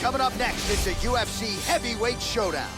Coming up next, it's a UFC heavyweight showdown.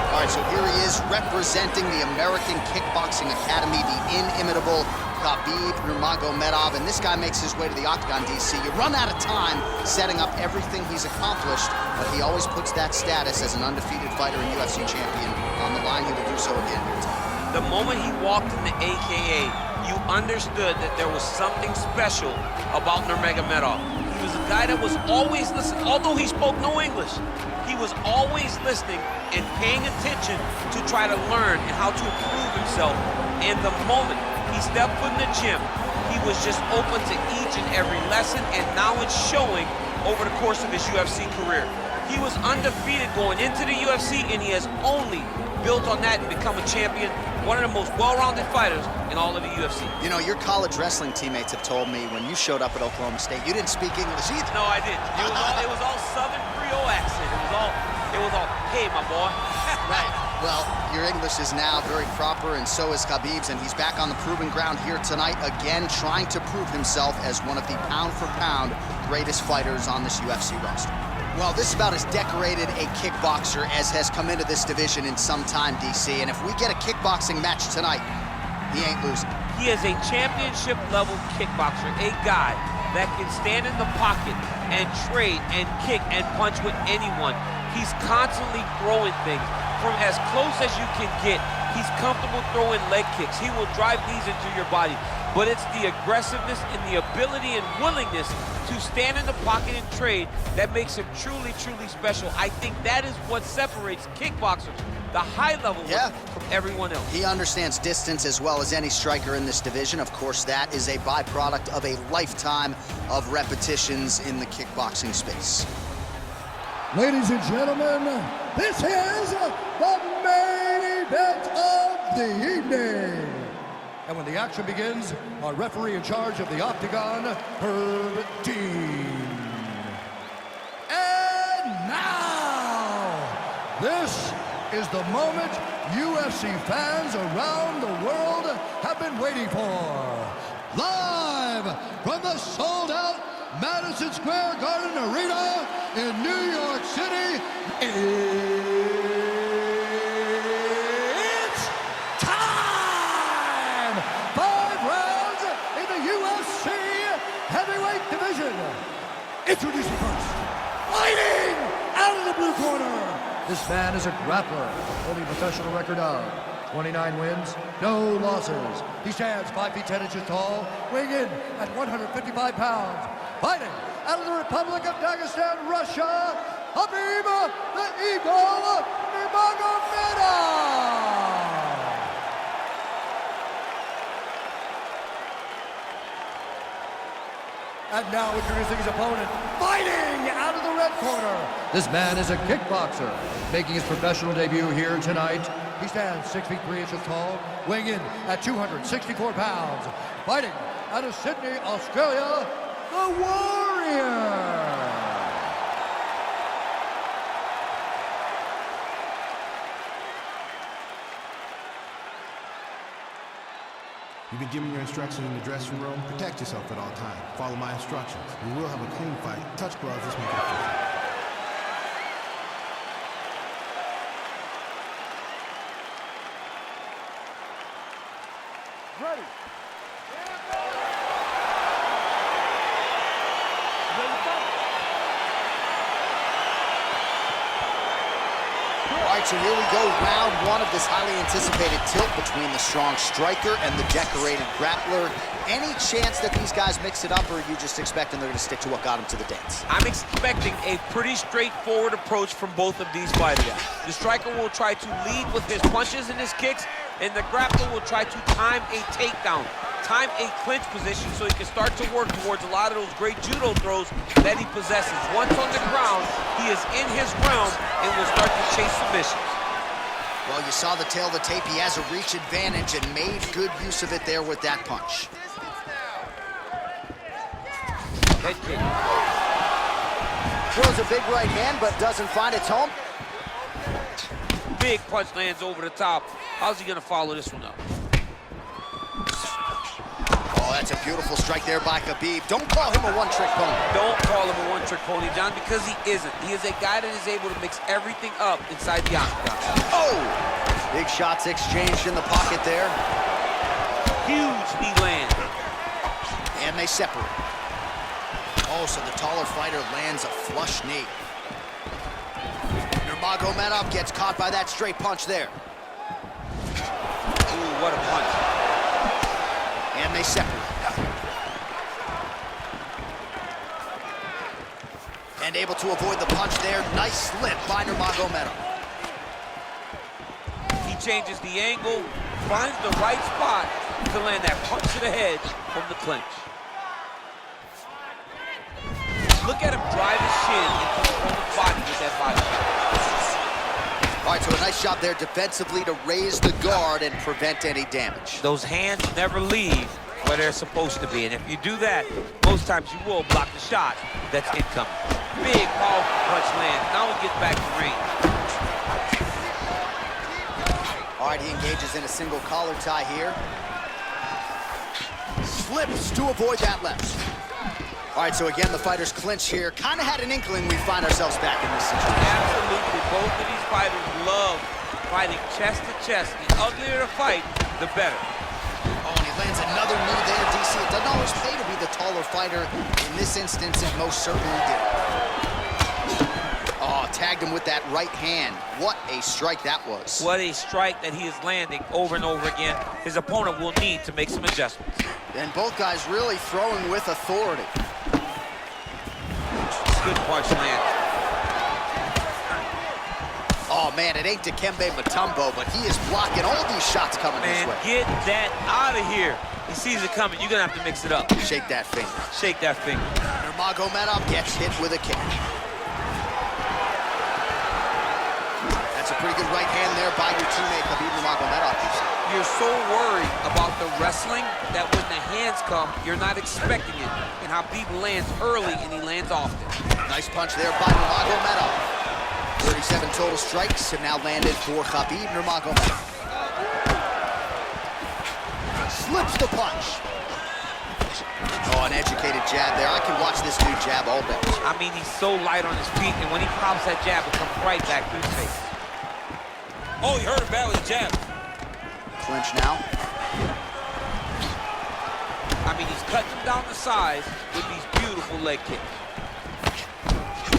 All right, so here he is representing the American Kickboxing Academy, the inimitable Khabib Nurmagomedov, and this guy makes his way to the octagon, DC. You run out of time setting up everything he's accomplished, but he always puts that status as an undefeated fighter and UFC champion on the line. He will do so again here tonight. The moment he walked in the AKA, you understood that there was something special about Nurmagomedov. He was a guy that was always listening, although he spoke no English. He was always listening and paying attention to try to learn and how to improve himself. And the moment he stepped foot in the gym, he was just open to each and every lesson, and now it's showing over the course of his UFC career. He was undefeated going into the UFC, and he has only built on that and become a champion, one of the most well-rounded fighters in all of the UFC. You know, your college wrestling teammates have told me when you showed up at Oklahoma State, you didn't speak English either. No, I didn't. It was all Southern Creole accent. It was all, hey, my boy. Right. Well, your English is now very proper, and so is Khabib's, and he's back on the proving ground here tonight, again, trying to prove himself as one of the pound-for-pound greatest fighters on this UFC roster. Well, this is about as decorated a kickboxer as has come into this division in some time, DC, and if we get a kickboxing match tonight, he ain't losing. He is a championship-level kickboxer, a guy that can stand in the pocket and trade and kick and punch with anyone. He's constantly throwing things from as close as you can get. He's comfortable throwing leg kicks. He will drive these into your body. But it's the aggressiveness and the ability and willingness to stand in the pocket and trade that makes him truly, truly special. I think that is what separates kickboxers, the high level from everyone else. He understands distance as well as any striker in this division. Of course, that is a byproduct of a lifetime of repetitions in the kickboxing space. Ladies and gentlemen, this is the main event of the evening. And when the action begins, our referee in charge of the octagon, Herb Dean. And now, this is the moment UFC fans around the world have been waiting for. Live from the sold-out Madison Square Garden Arena in New York City, it's time! 5 rounds in the UFC heavyweight division. Introducing first, fighting out of the blue corner. This man is a grappler, holding a professional record of 29 wins, no losses. He stands 5 feet 10 inches tall, weighing in at 155 pounds. Fighting out of the Republic of Dagestan, Russia, Khabib the Eagle Nurmagomedov. And now introducing his opponent, fighting out of the red corner. This man is a kickboxer, making his professional debut here tonight. He stands 6 feet 3 inches tall, weighing in at 264 pounds. Fighting out of Sydney, Australia, the Warrior. You've been given your instructions in the dressing room. Protect yourself at all times. Follow my instructions. We will have a clean fight. Touch gloves. Let's make it official. Ready. All right, so here we go, round 1 of this highly anticipated tilt between the strong striker and the decorated grappler. Any chance that these guys mix it up, or are you just expecting they're going to stick to what got them to the dance? I'm expecting a pretty straightforward approach from both of these fighters. The striker will try to lead with his punches and his kicks, and the grappler will try to time a takedown, time a clinch position so he can start to work towards a lot of those great judo throws that he possesses. Once on the ground, he is in his realm and will start to chase submissions. Well, you saw the tail of the tape. He has a reach advantage and made good use of it there with that punch. Head kick. Throws a big right hand, but doesn't find its home. Big punch lands over the top. How's he gonna follow this one up? Oh, that's a beautiful strike there by Khabib. Don't call him a one-trick pony. Don't call him a one-trick pony, John, because he isn't. He is a guy that is able to mix everything up inside the octagon. Oh! Big shots exchanged in the pocket there. Huge knee land. And they separate. Oh, so the taller fighter lands a flush knee. Nurmagomedov gets caught by that straight punch there. Ooh, what a punch. And they separate. And able to avoid the punch there. Nice slip by Nurmagomedov. He changes the angle, finds the right spot to land that punch to the head from the clinch. Look at him drive his shin into the opponent's body with that body. All right, so a nice shot there defensively to raise the guard and prevent any damage. Those hands never leave where they're supposed to be, and if you do that, most times you will block the shot that's incoming. Big, powerful punch lands. Now he gets back to range. All right, he engages in a single collar tie here. Slips to avoid that left. All right, so again, the fighters clinch here. Kind of had an inkling we find ourselves back in this situation. Absolutely. Both of these fighters love fighting chest to chest. The uglier the fight, the better. Oh, and he lands another knee there, DC. It doesn't always pay to be the taller fighter. In this instance, it most certainly did. Oh, tagged him with that right hand. What a strike that was. What a strike that he is landing over and over again. His opponent will need to make some adjustments. And both guys really throwing with authority. Good punch land. Oh, man, it ain't Dikembe Mutombo, but he is blocking all these shots coming his way. Get that out of here. He sees it coming. You're going to have to mix it up. Shake that finger. Shake that finger. Nurmagomedov gets hit with a kick. That's a pretty good right hand there by your teammate, Khabib Nurmagomedov. You're so worried about the wrestling that when the hands come, you're not expecting it. And Khabib lands early and he lands often. Nice punch there by Nurmagomedov. 37 total strikes have now landed for Khabib Nurmagomedov. Slips the punch. Oh, an educated jab there. I can watch this dude jab all day. I mean, he's so light on his feet, and when he pops that jab, it comes right back to his face. Oh, he hurt him badly, jab. Clinch now. I mean, he's cutting him down the sides with these beautiful leg kicks.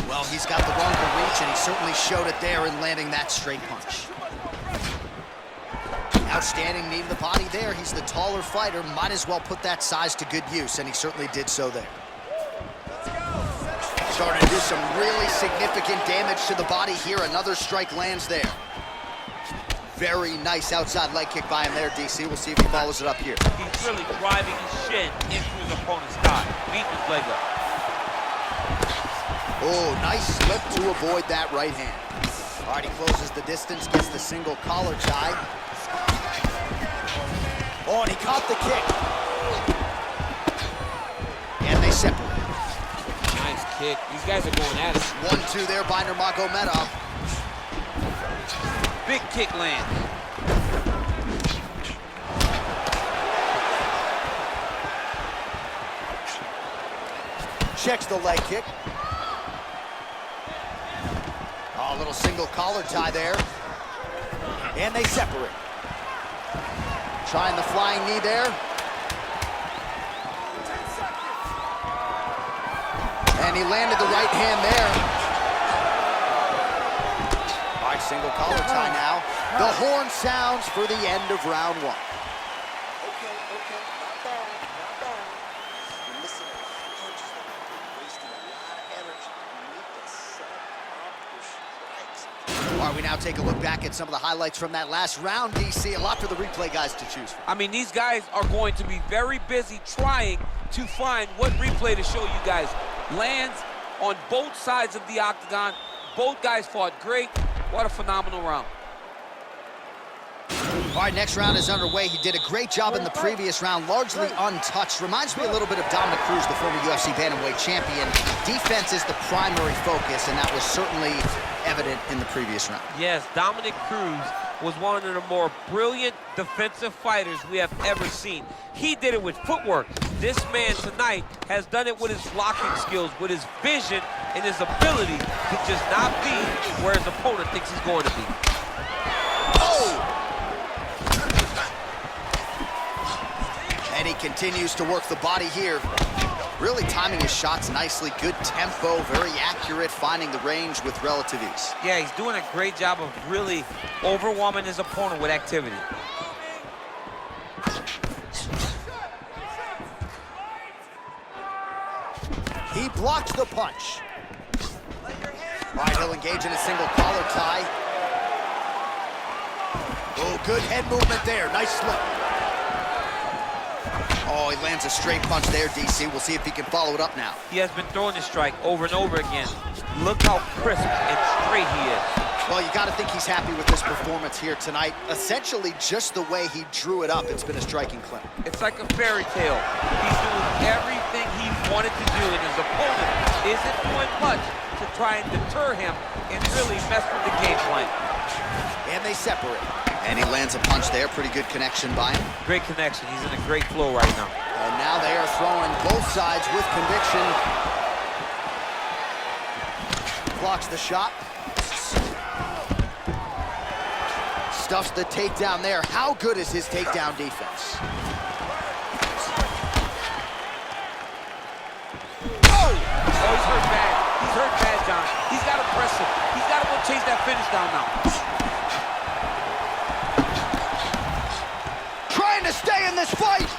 Well, he's got the longer reach, and he certainly showed it there in landing that straight punch. Outstanding knee to the body there. He's the taller fighter. Might as well put that size to good use, and he certainly did so there. Starting to do some really significant damage to the body here. Another strike lands there. Very nice outside leg kick by him there, DC. We'll see if he follows it up here. He's really driving his shin into his opponent's thigh, beating his leg up. Oh, nice slip to avoid that right hand. All right, he closes the distance, gets the single collar tie. Oh, and he caught the kick. And they separate. Nice kick. These guys are going at it. 1-2 there by Nurmagomedov. Big kick lands. Checks the leg kick. Oh, a little single collar tie there. And they separate. Trying the flying knee there. And he landed the right hand there. All right, single collar tie now. The horn sounds for the end of round one. Okay, not bad, not bad. You're missing a lot of punches, you're wasting a lot of energy. You need to set up your strikes. All right, we now take a look back at some of the highlights from that last round, DC. A lot for the replay guys to choose from. I mean, these guys are going to be very busy trying to find what replay to show you guys. Lands on both sides of the octagon. Both guys fought great. What a phenomenal round. All right, next round is underway. He did a great job in the previous round, largely untouched. Reminds me a little bit of Dominic Cruz, the former UFC bantamweight champion. Defense is the primary focus, and that was certainly evident in the previous round. Yes, Dominic Cruz was one of the more brilliant defensive fighters we have ever seen. He did it with footwork. This man tonight has done it with his blocking skills, with his vision and his ability to just not be where his opponent thinks he's going to be. Oh! And he continues to work the body here. Really timing his shots nicely. Good tempo, very accurate, finding the range with relative ease. Yeah, he's doing a great job of really overwhelming his opponent with activity. He blocked the punch. All right, he'll engage in a single collar tie. Oh, good head movement there. Nice slip. Oh, he lands a straight punch there, DC. We'll see if he can follow it up now. He has been throwing this strike over and over again. Look how crisp and straight he is. Well, you got to think he's happy with this performance here tonight. Essentially, just the way he drew it up, it's been a striking clinic. It's like a fairy tale. He's doing everything he wanted to do, and his opponent isn't doing much to try and deter him and really mess with the game plan. And they separate. And he lands a punch there. Pretty good connection by him. Great connection. He's in a great flow right now. And now they are throwing both sides with conviction. Blocks the shot. Stuffs the takedown there. How good is his takedown defense? Oh, he's hurt bad. He's hurt bad, John. He's got to press him. He's got to go chase that finish down now. Trying to stay in this fight.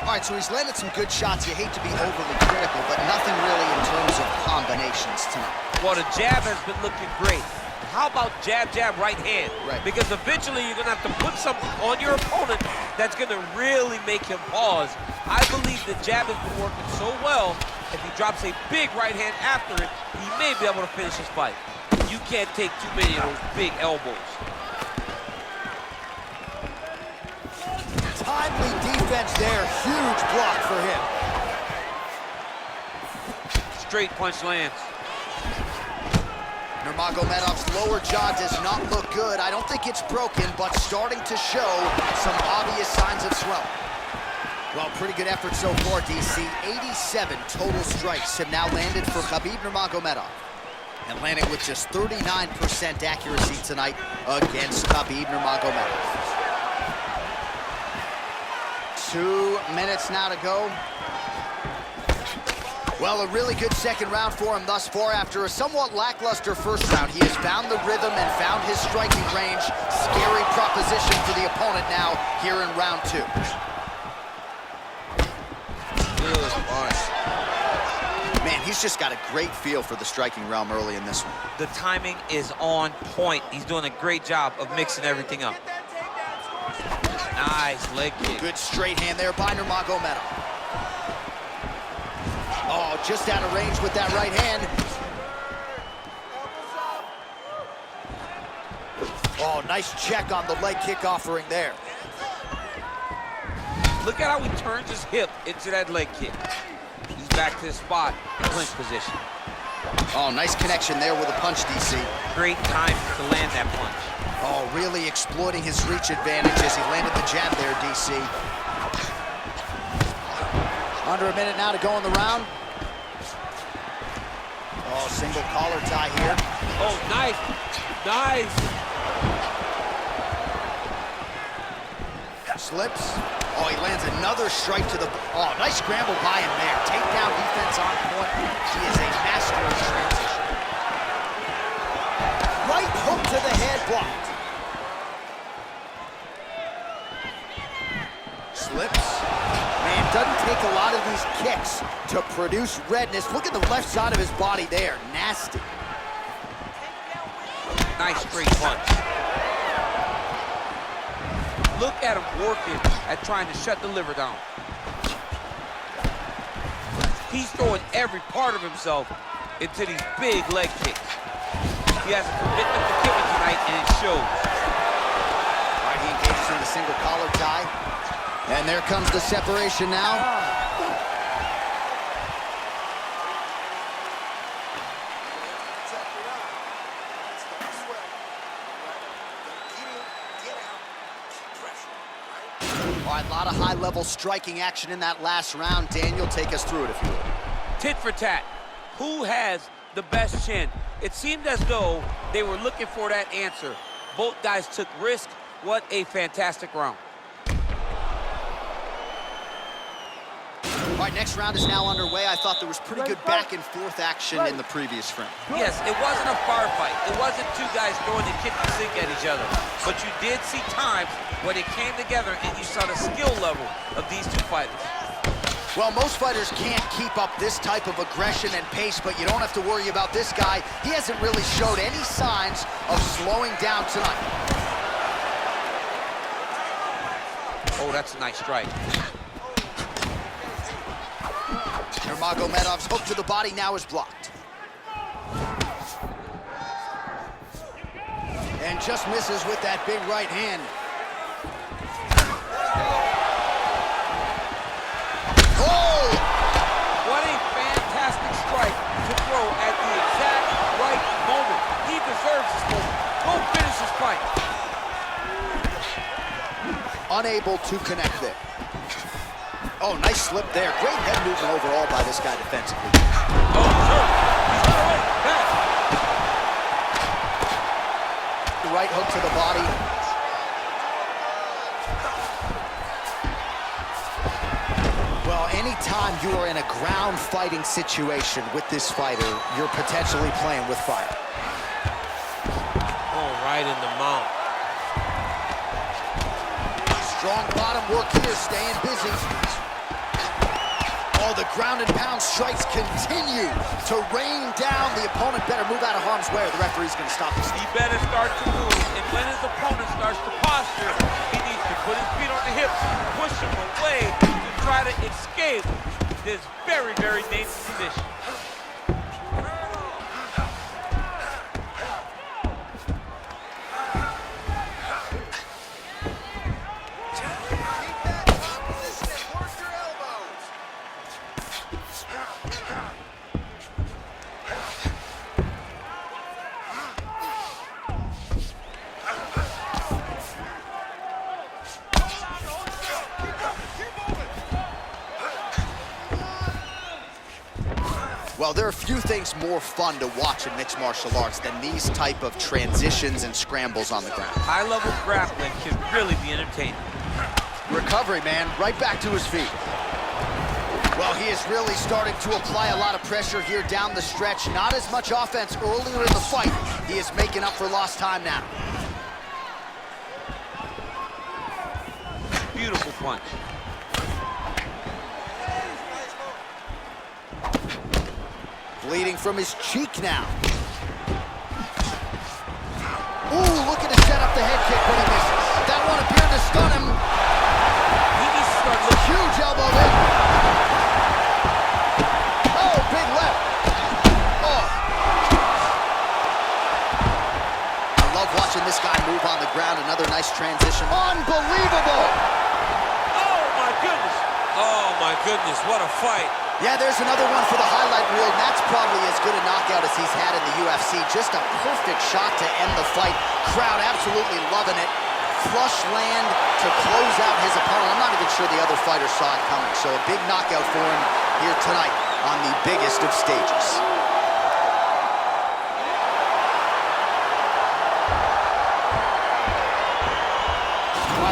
All right, so he's landed some good shots. You hate to be overly critical, but nothing really in terms of combinations tonight. Well, the jab has been looking great. How about jab, jab, right hand? Right. Because eventually you're going to have to put something on your opponent that's going to really make him pause. I believe the jab has been working so well, if he drops a big right hand after it, he may be able to finish his fight. You can't take too many of those big elbows. Timely defense there. Huge block for him. Straight punch lands. Nurmagomedov's lower jaw does not look good. I don't think it's broken, but starting to show some obvious signs of swelling. Well, pretty good effort so far, DC. 87 total strikes have now landed for Khabib Nurmagomedov. And landing with just 39% accuracy tonight against Khabib Nurmagomedov. 2 minutes now to go. Well, a really good second round for him thus far. After a somewhat lackluster first round, he has found the rhythm and found his striking range. Scary proposition for the opponent now here in round 2. Good punch. Man, he's just got a great feel for the striking realm early in this one. The timing is on point. He's doing a great job of mixing everything up. Nice leg kick. Good straight hand there by Nurmagomedov. Oh, just out of range with that right hand. Oh, nice check on the leg kick offering there. Look at how he turns his hip into that leg kick. He's back to his spot, clinch position. Oh, nice connection there with a punch, DC. Great time to land that punch. Oh, really exploiting his reach advantage as he landed the jab there, DC. Under a minute now to go in the round. Oh, single collar tie here. Oh, nice. Nice. Slips. Oh, he lands another strike to the... Oh, nice scramble by him there. Takedown defense on point. He is a master of transition. Right hook to the head, blocked. Slips. Man, doesn't take a lot of these kicks to produce redness. Look at the left side of his body there. Nasty. Nice straight punch. Look at him working at trying to shut the liver down. He's throwing every part of himself into these big leg kicks. He has a commitment to kicking tonight, and it shows. All right, he engages in the single collar tie. And there comes the separation now. All right, a lot of high-level striking action in that last round. Daniel, take us through it, if you would. Tit for tat. Who has the best chin? It seemed as though they were looking for that answer. Both guys took risk. What a fantastic round. All right, next round is now underway. I thought there was pretty good back and forth action in the previous frame. Yes, it wasn't a firefight. It wasn't two guys throwing the kitchen sink at each other. But you did see times when it came together and you saw the skill level of these two fighters. Well, most fighters can't keep up this type of aggression and pace, but you don't have to worry about this guy. He hasn't really showed any signs of slowing down tonight. Oh, that's a nice strike. Nurmagomedov's hook to the body now is blocked. And just misses with that big right hand. Oh! What a fantastic strike to throw at the exact right moment. He deserves this moment. Go finish his fight. Unable to connect there. Oh, nice slip there. Great head movement overall by this guy defensively. Oh, sure. He's got a right back. The right hook to the body. Well, anytime you are in a ground fighting situation with this fighter, you're potentially playing with fire. Oh, right in the mouth. Strong bottom work here, staying busy. Oh, the ground and pound strikes continue to rain down. The opponent better move out of harm's way or the referee's going to stop this. He better start to move, and when his opponent starts to posture, he needs to put his feet on the hips, push him away to try to escape this very, very dangerous position. Well, there are few things more fun to watch in mixed martial arts than these type of transitions and scrambles on the ground. High-level grappling can really be entertaining. Recovery, man, right back to his feet. Well, he is really starting to apply a lot of pressure here down the stretch. Not as much offense earlier in the fight. He is making up for lost time now. Beautiful punch. Bleeding from his cheek now. Ooh, looking to set up the head kick, but he misses. That one appeared to stun him. He needs to start looking. Huge elbow in. Oh, big left. Oh. I love watching this guy move on the ground. Another nice transition. Unbelievable. Oh, my goodness. Oh, my goodness, what a fight. Yeah, there's another one for the highlight reel, and that's probably as good a knockout as he's had in the UFC. Just a perfect shot to end the fight. Crowd absolutely loving it. Flush land to close out his opponent. I'm not even sure the other fighter saw it coming, so a big knockout for him here tonight on the biggest of stages.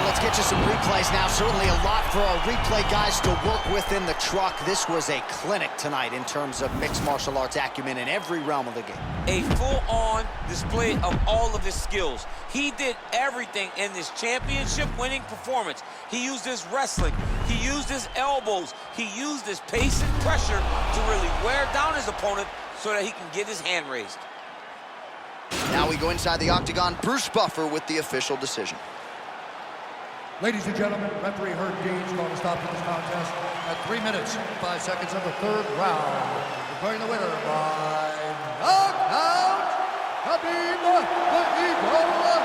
Let's get you some replays now. Certainly a lot for our replay guys to work with in the truck. This was a clinic tonight in terms of mixed martial arts acumen in every realm of the game. A full-on display of all of his skills. He did everything in this championship-winning performance. He used his wrestling. He used his elbows. He used his pace and pressure to really wear down his opponent so that he can get his hand raised. Now we go inside the octagon. Bruce Buffer with the official decision. Ladies and gentlemen, referee Herb Dean's going to stop this contest at 3 minutes, 5 seconds of the third round. Declaring the winner by knockout, Khabib Nurmagomedov.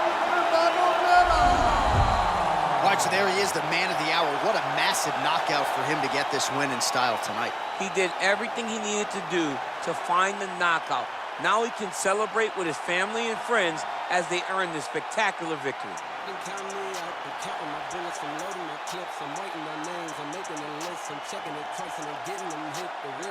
All right, so there he is, the man of the hour. What a massive knockout for him to get this win in style tonight. He did everything he needed to do to find the knockout. Now he can celebrate with his family and friends as they earn this spectacular victory. Count me out, I'm counting my bullets, I'm loading my clips, I'm writing their names, I'm making a list, I'm checking it twice and I'm getting them hit. The real